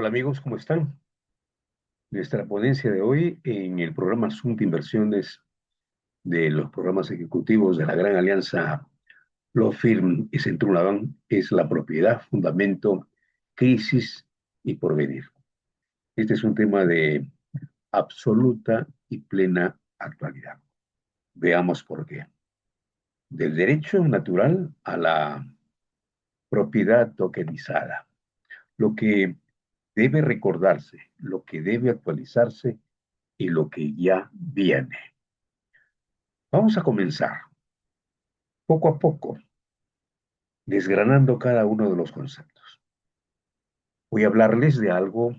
Hola amigos, ¿cómo están? Nuestra ponencia de hoy en el programa Zoom de Inversiones de los programas ejecutivos de la Gran Alianza Law Firm y Centrum Laban es la propiedad, fundamento, crisis y porvenir. Este es un tema de absoluta y plena actualidad. Veamos por qué. Del derecho natural a la propiedad tokenizada. Lo que debe recordarse, lo que debe actualizarse y lo que ya viene. Vamos a comenzar poco a poco, desgranando cada uno de los conceptos. Voy a hablarles de algo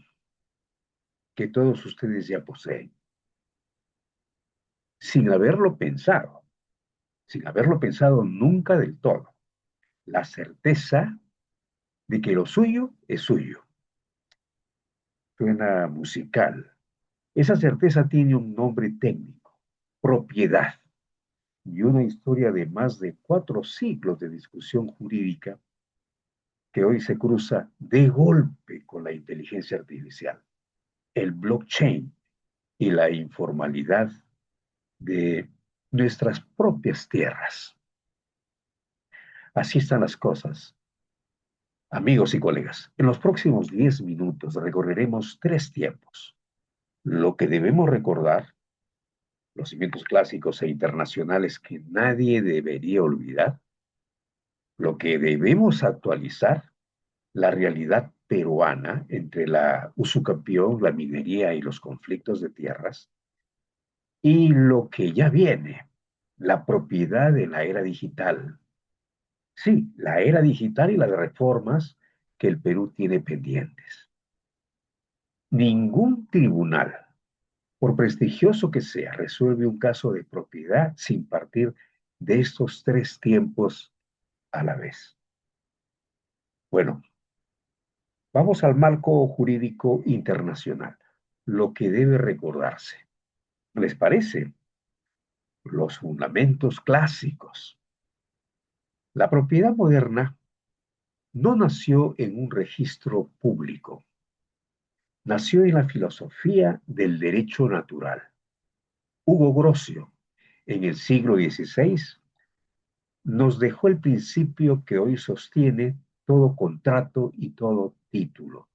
que todos ustedes ya poseen, sin haberlo pensado nunca del todo. La certeza de que lo suyo es suyo. Suena musical. Esa certeza tiene un nombre técnico, propiedad, y una historia de más de 4 siglos de discusión jurídica que hoy se cruza de golpe con la inteligencia artificial, el blockchain y la informalidad de nuestras propias tierras. Así están las cosas. Amigos y colegas, en los próximos 10 minutos recorreremos 3 tiempos. Lo que debemos recordar, los cimientos clásicos e internacionales que nadie debería olvidar, lo que debemos actualizar, la realidad peruana entre la usucapión, la minería y los conflictos de tierras, y lo que ya viene, la propiedad de la era digital. Sí, la era digital y las reformas que el Perú tiene pendientes. Ningún tribunal, por prestigioso que sea, resuelve un caso de propiedad sin partir de estos 3 tiempos a la vez. Bueno, vamos al marco jurídico internacional, lo que debe recordarse. ¿Les parece? Los fundamentos clásicos. La propiedad moderna no nació en un registro público, nació en la filosofía del derecho natural. Hugo Grocio, en el siglo XVI, nos dejó el principio que hoy sostiene todo contrato y todo título.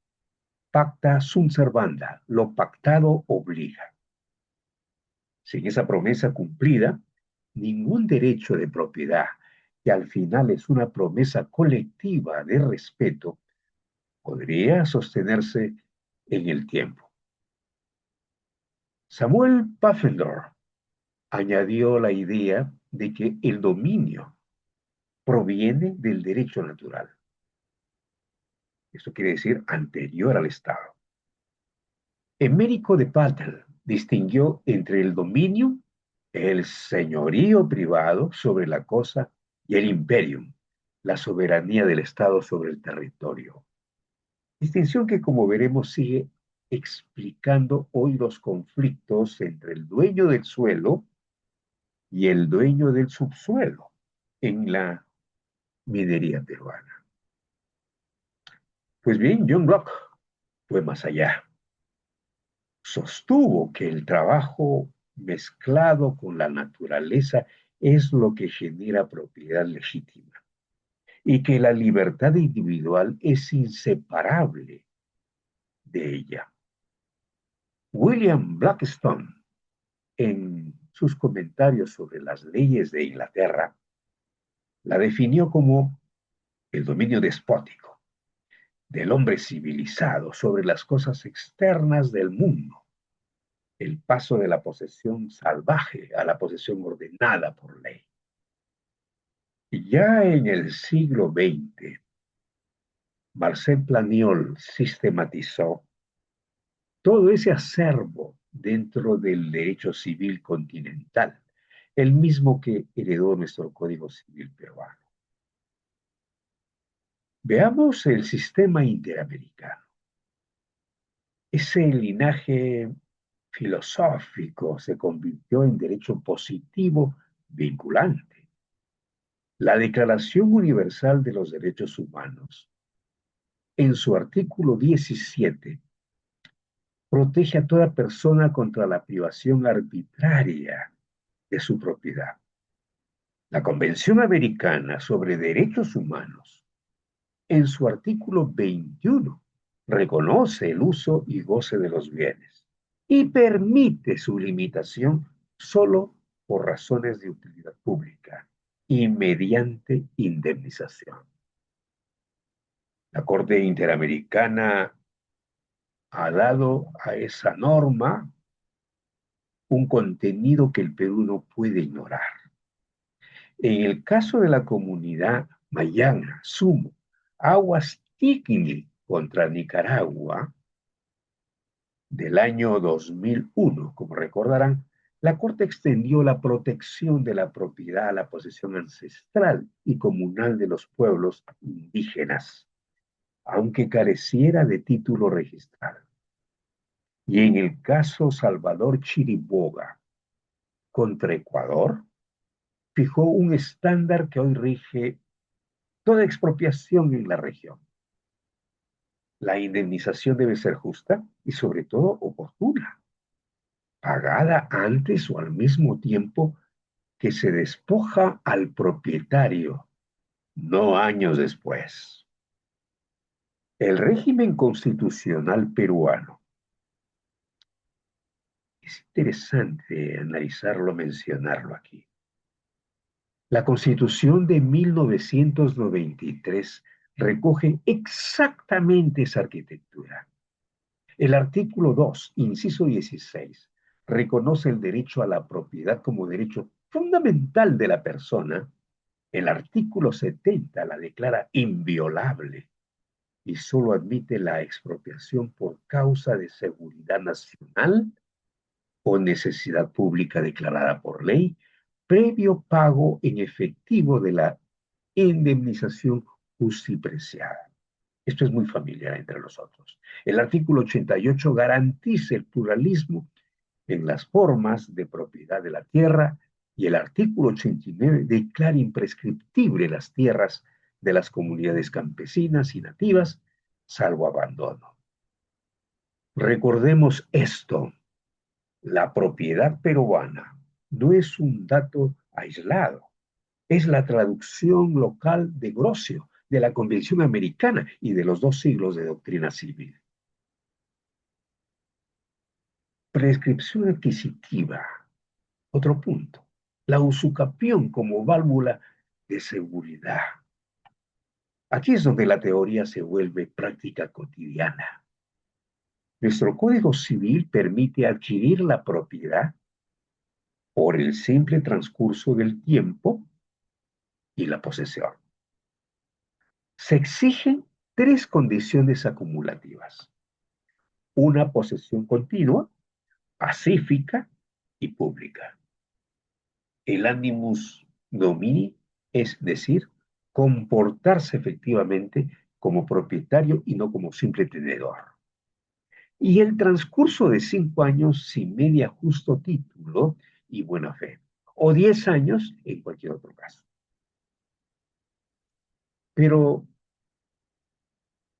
Pacta sunt servanda, lo pactado obliga. Sin esa promesa cumplida, ningún derecho de propiedad, que al final es una promesa colectiva de respeto, podría sostenerse en el tiempo. Samuel Pfaffendorf añadió la idea de que el dominio proviene del derecho natural. Esto quiere decir anterior al Estado. Emérico de Patel distinguió entre el dominio, el señorío privado sobre la cosa, y el imperium, la soberanía del Estado sobre el territorio. Distinción que, como veremos, sigue explicando hoy los conflictos entre el dueño del suelo y el dueño del subsuelo en la minería peruana. Pues bien, John Locke fue más allá. Sostuvo que el trabajo mezclado con la naturaleza es lo que genera propiedad legítima y que la libertad individual es inseparable de ella. William Blackstone, en sus comentarios sobre las leyes de Inglaterra, la definió como el dominio despótico del hombre civilizado sobre las cosas externas del mundo, el paso de la posesión salvaje a la posesión ordenada por ley. Y ya en el siglo XX, Marcel Planiol sistematizó todo ese acervo dentro del derecho civil continental, el mismo que heredó nuestro Código Civil peruano. Veamos el sistema interamericano. Ese linaje filosófico se convirtió en derecho positivo vinculante. La Declaración Universal de los Derechos Humanos en su artículo 17, protege a toda persona contra la privación arbitraria de su propiedad. La Convención Americana sobre Derechos Humanos, en su artículo 21, reconoce el uso y goce de los bienes y permite su limitación solo por razones de utilidad pública y mediante indemnización. La Corte Interamericana ha dado a esa norma un contenido que el Perú no puede ignorar. En el caso de la comunidad Mayana, Sumo, Aguas Ticni contra Nicaragua, del año 2001, como recordarán, la Corte extendió la protección de la propiedad a la posesión ancestral y comunal de los pueblos indígenas, aunque careciera de título registral. Y en el caso Salvador Chiriboga contra Ecuador, fijó un estándar que hoy rige toda expropiación en la región. La indemnización debe ser justa y sobre todo oportuna, pagada antes o al mismo tiempo que se despoja al propietario, no años después. El régimen constitucional peruano, es interesante analizarlo, mencionarlo aquí. La Constitución de 1993 recoge exactamente esa arquitectura. El artículo 2, inciso 16, reconoce el derecho a la propiedad como derecho fundamental de la persona. El artículo 70 la declara inviolable y solo admite la expropiación por causa de seguridad nacional o necesidad pública declarada por ley, previo pago en efectivo de la indemnización justipreciada. Esto es muy familiar entre nosotros. El artículo 88 garantiza el pluralismo en las formas de propiedad de la tierra y el artículo 89 declara imprescriptible las tierras de las comunidades campesinas y nativas, salvo abandono. Recordemos esto, la propiedad peruana no es un dato aislado, es la traducción local de Grosio, de la Convención Americana y de los 2 siglos de doctrina civil. Prescripción adquisitiva. Otro punto. La usucapión como válvula de seguridad. Aquí es donde la teoría se vuelve práctica cotidiana. Nuestro Código Civil permite adquirir la propiedad por el simple transcurso del tiempo y la posesión. Se exigen 3 condiciones acumulativas: una posesión continua, pacífica y pública. El animus domini, es decir, comportarse efectivamente como propietario y no como simple tenedor. Y el transcurso de 5 años sin media justo título y buena fe, o 10 años en cualquier otro caso. Pero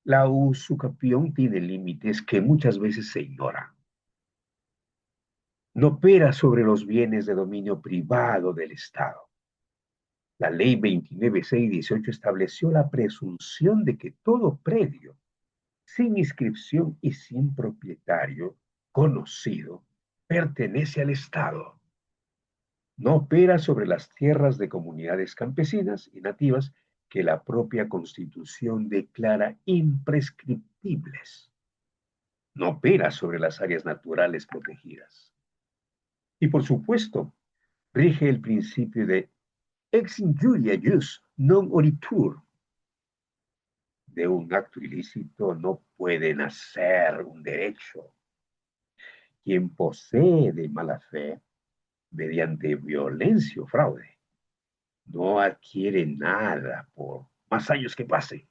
la usucapión tiene límites que muchas veces se ignoran. No opera sobre los bienes de dominio privado del Estado. La ley 29.618 estableció la presunción de que todo predio sin inscripción y sin propietario conocido pertenece al Estado. No opera sobre las tierras de comunidades campesinas y nativas que la propia Constitución declara imprescriptibles. No opera sobre las áreas naturales protegidas. Y por supuesto, rige el principio de ex injuria jus non oritur. De un acto ilícito no puede nacer un derecho. Quien posee de mala fe, mediante violencia o fraude, no adquiere nada por más años que pase.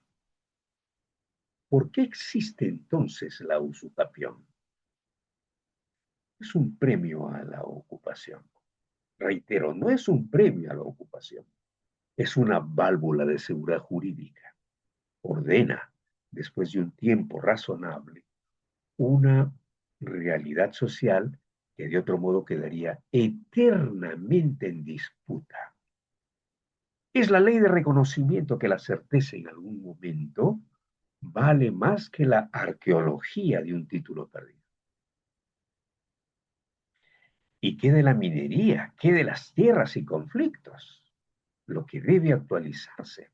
¿Por qué existe entonces la usucapión? Es un premio a la ocupación. Reitero, no es un premio a la ocupación, es una válvula de seguridad jurídica. Ordena, después de un tiempo razonable, una realidad social que de otro modo quedaría eternamente en disputa. Es la ley de reconocimiento que la certeza en algún momento vale más que la arqueología de un título perdido. ¿Y qué de la minería? ¿Qué de las tierras y conflictos? Lo que debe actualizarse.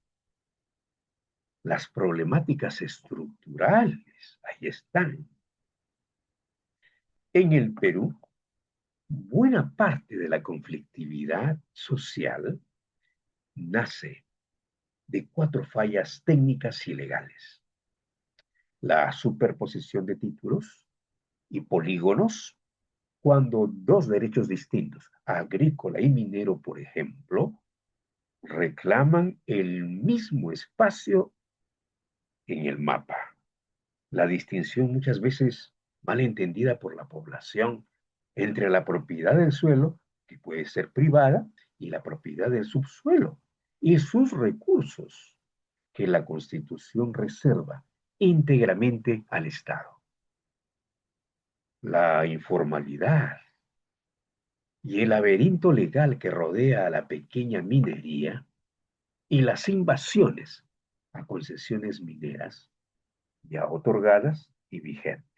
Las problemáticas estructurales, ahí están. En el Perú, buena parte de la conflictividad social nace de cuatro fallas técnicas y legales. La superposición de títulos y polígonos cuando dos derechos distintos, agrícola y minero, por ejemplo, reclaman el mismo espacio en el mapa. La distinción muchas veces mal entendida por la población entre la propiedad del suelo, que puede ser privada, y la propiedad del subsuelo y sus recursos, que la Constitución reserva íntegramente al Estado. La informalidad y el laberinto legal que rodea a la pequeña minería y las invasiones a concesiones mineras ya otorgadas y vigentes.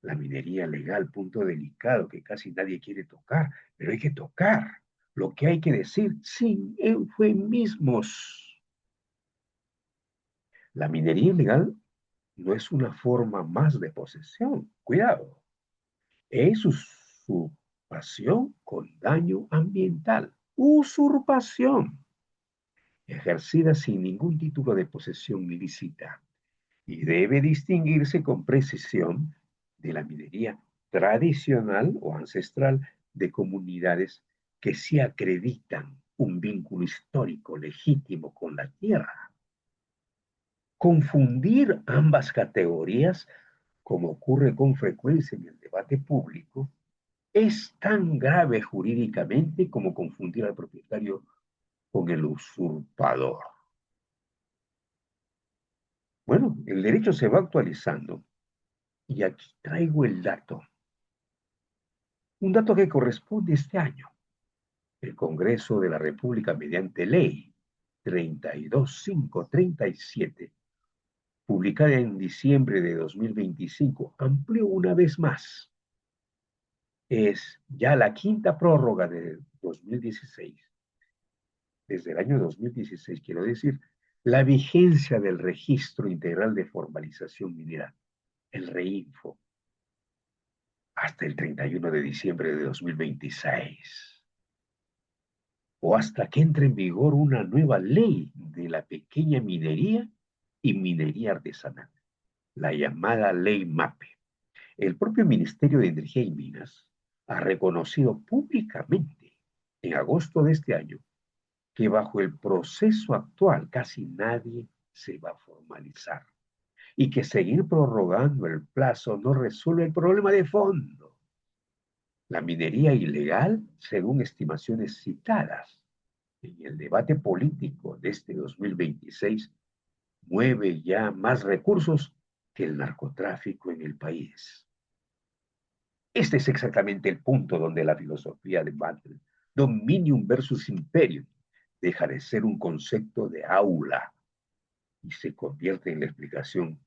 La minería legal, punto delicado que casi nadie quiere tocar, pero hay que tocar lo que hay que decir sin eufemismos. La minería ilegal no es una forma más de posesión, cuidado, es usurpación con daño ambiental, usurpación, ejercida sin ningún título de posesión ilícita y debe distinguirse con precisión de la minería tradicional o ancestral de comunidades que sí acreditan un vínculo histórico legítimo con la tierra. Confundir ambas categorías, como ocurre con frecuencia en el debate público, es tan grave jurídicamente como confundir al propietario con el usurpador. Bueno, el derecho se va actualizando y aquí traigo el dato. Un dato que corresponde este año. El Congreso de la República, mediante ley 32537, publicada en diciembre de 2025, amplió una vez más. Es ya la quinta prórroga de 2016. Desde el año 2016, quiero decir, la vigencia del Registro Integral de Formalización Minera, el REINFO, hasta el 31 de diciembre de 2026. O hasta que entre en vigor una nueva ley de la pequeña minería y minería artesanal, la llamada Ley MAPE. El propio Ministerio de Energía y Minas ha reconocido públicamente en agosto de este año que bajo el proceso actual casi nadie se va a formalizar y que seguir prorrogando el plazo no resuelve el problema de fondo. La minería ilegal, según estimaciones citadas en el debate político de este 2026, mueve ya más recursos que el narcotráfico en el país. Este es exactamente el punto donde la filosofía de Bartlett, Dominium versus Imperium, deja de ser un concepto de aula y se convierte en la explicación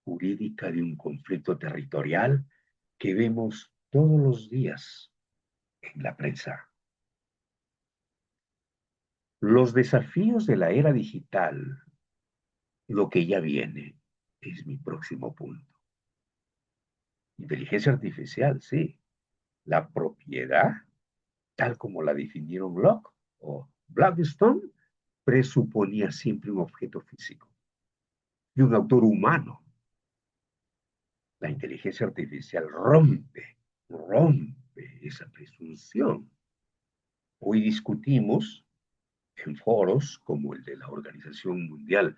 jurídica de un conflicto territorial que vemos todos los días en la prensa. Los desafíos de la era digital, lo que ya viene, es mi próximo punto. Inteligencia artificial, sí. La propiedad, tal como la definieron Locke o Blackstone, presuponía siempre un objeto físico y un autor humano. La inteligencia artificial rompe esa presunción. Hoy discutimos en foros como el de la Organización Mundial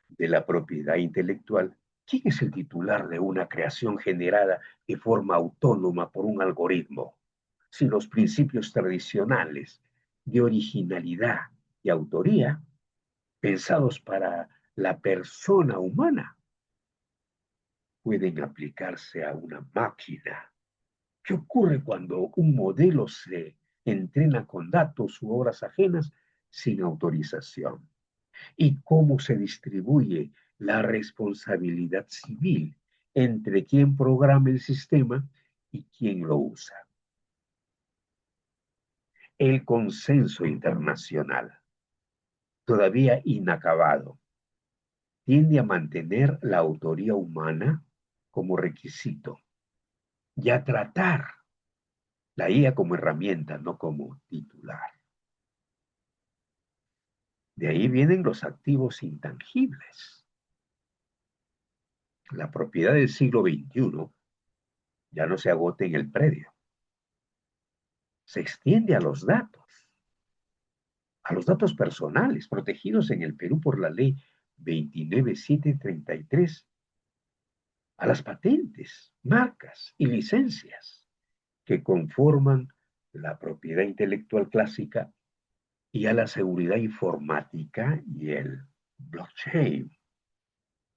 de la Propiedad Intelectual, ¿quién es el titular de una creación generada de forma autónoma por un algoritmo? Si los principios tradicionales de originalidad y autoría, pensados para la persona humana pueden aplicarse a una máquina. ¿Qué ocurre cuando un modelo se entrena con datos u obras ajenas sin autorización? ¿Y cómo se distribuye la responsabilidad civil entre quien programa el sistema y quien lo usa? El consenso internacional, todavía inacabado, tiende a mantener la autoría humana como requisito y a tratar la IA como herramienta, no como titular. De ahí vienen los activos intangibles. La propiedad del siglo XXI ya no se agota en el predio, se extiende a los datos personales protegidos en el Perú por la ley 29733, a las patentes, marcas y licencias que conforman la propiedad intelectual clásica y a la seguridad informática y el blockchain,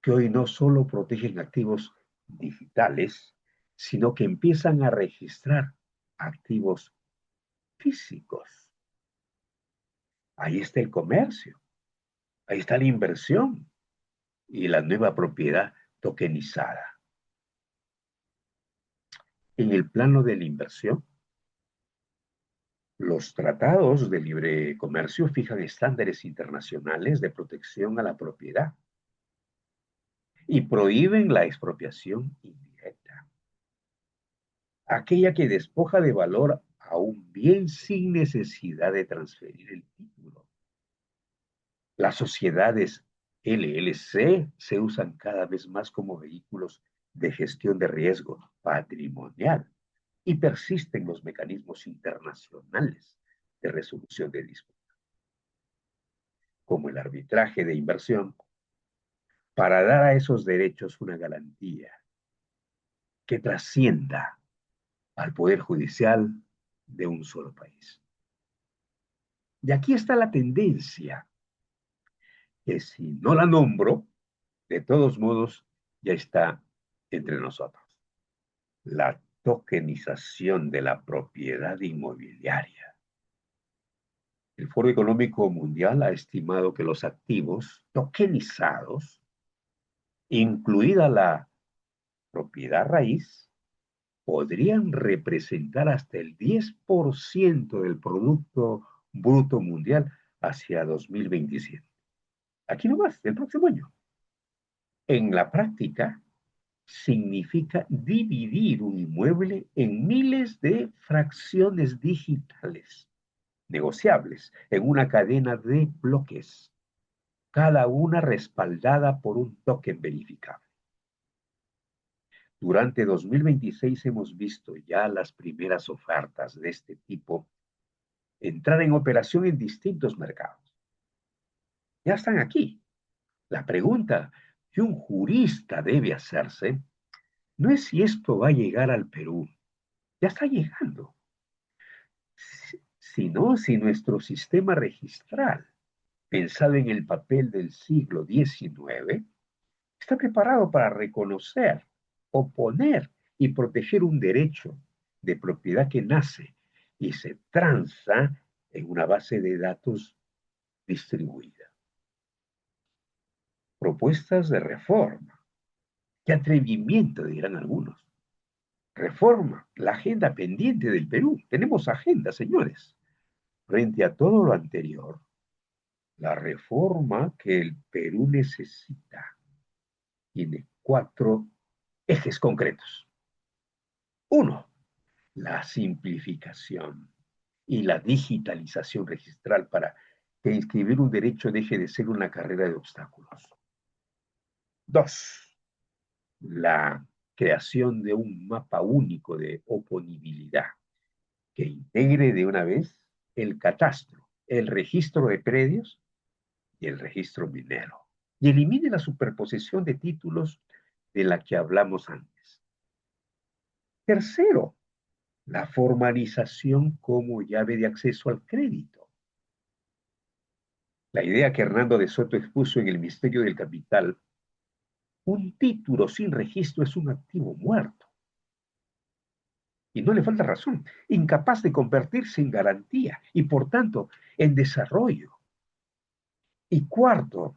que hoy no solo protegen activos digitales, sino que empiezan a registrar activos físicos. Ahí está el comercio, ahí está la inversión y la nueva propiedad tokenizada. En el plano de la inversión, los tratados de libre comercio fijan estándares internacionales de protección a la propiedad y prohíben la expropiación indirecta, aquella que despoja de valor a un bien sin necesidad de transferir el título. Las sociedades LLC se usan cada vez más como vehículos de gestión de riesgo patrimonial y persisten los mecanismos internacionales de resolución de disputas, como el arbitraje de inversión, para dar a esos derechos una garantía que trascienda al poder judicial de un solo país. Y aquí está la tendencia, que si no la nombro, de todos modos ya está entre nosotros. La tokenización de la propiedad inmobiliaria. El Foro Económico Mundial ha estimado que los activos tokenizados, incluida la propiedad raíz, podrían representar hasta el 10% del Producto Bruto Mundial hacia 2027. Aquí nomás, el próximo año. En la práctica, significa dividir un inmueble en miles de fracciones digitales negociables en una cadena de bloques, cada una respaldada por un token verificable. Durante 2026 hemos visto ya las primeras ofertas de este tipo entrar en operación en distintos mercados. Ya están aquí. La pregunta que un jurista debe hacerse no es si esto va a llegar al Perú. Ya está llegando. Sino si nuestro sistema registral, pensado en el papel del siglo XIX, está preparado para reconocer, oponer y proteger un derecho de propiedad que nace y se transa en una base de datos distribuida. Propuestas de reforma. ¡Qué atrevimiento!, dirán algunos. Reforma, la agenda pendiente del Perú. Tenemos agenda, señores. Frente a todo lo anterior, la reforma que el Perú necesita tiene 4 ejes concretos. Uno, la simplificación y la digitalización registral para que inscribir un derecho deje de ser una carrera de obstáculos. Dos, la creación de un mapa único de oponibilidad que integre de una vez el catastro, el registro de predios y el registro minero, y elimine la superposición de títulos de la que hablamos antes. Tercero, la formalización como llave de acceso al crédito. La idea que Hernando de Soto expuso en El misterio del capital, un título sin registro es un activo muerto. Y no le falta razón, incapaz de convertirse en garantía y por tanto en desarrollo. Y cuarto,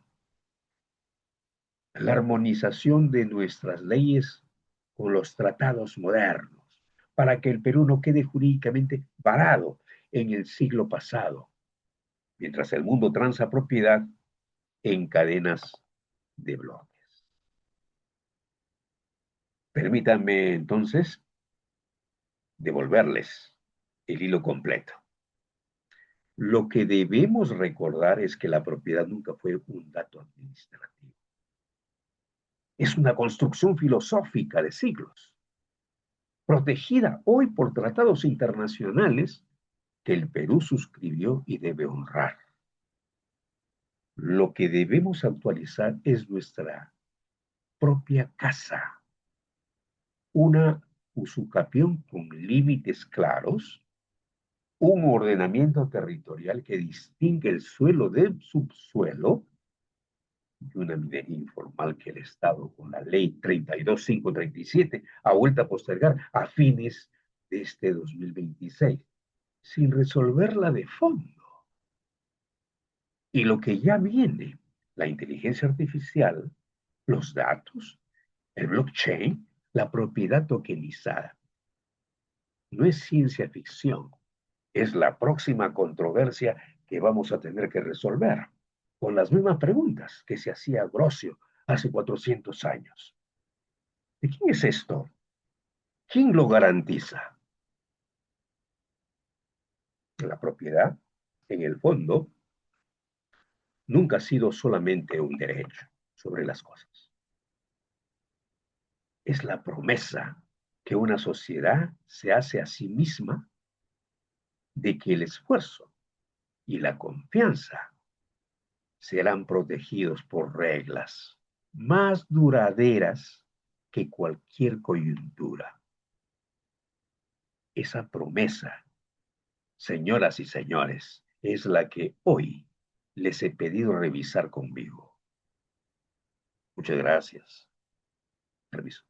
la armonización de nuestras leyes con los tratados modernos, para que el Perú no quede jurídicamente varado en el siglo pasado, mientras el mundo transa propiedad en cadenas de bloques. Permítanme entonces devolverles el hilo completo. Lo que debemos recordar es que la propiedad nunca fue un dato administrativo. Es una construcción filosófica de siglos, protegida hoy por tratados internacionales que el Perú suscribió y debe honrar. Lo que debemos actualizar es nuestra propia casa, una usucapión con límites claros, un ordenamiento territorial que distingue el suelo del subsuelo y una minería informal que el Estado, con la ley 32537, ha vuelto a postergar a fines de este 2026, sin resolverla de fondo. Y lo que ya viene, la inteligencia artificial, los datos, el blockchain, la propiedad tokenizada, no es ciencia ficción, es la próxima controversia que vamos a tener que resolver, con las mismas preguntas que se hacía Ambrosio hace 400 años. ¿De quién es esto? ¿Quién lo garantiza? La propiedad, en el fondo, nunca ha sido solamente un derecho sobre las cosas. Es la promesa que una sociedad se hace a sí misma de que el esfuerzo y la confianza serán protegidos por reglas más duraderas que cualquier coyuntura. Esa promesa, señoras y señores, es la que hoy les he pedido revisar conmigo. Muchas gracias. Permiso.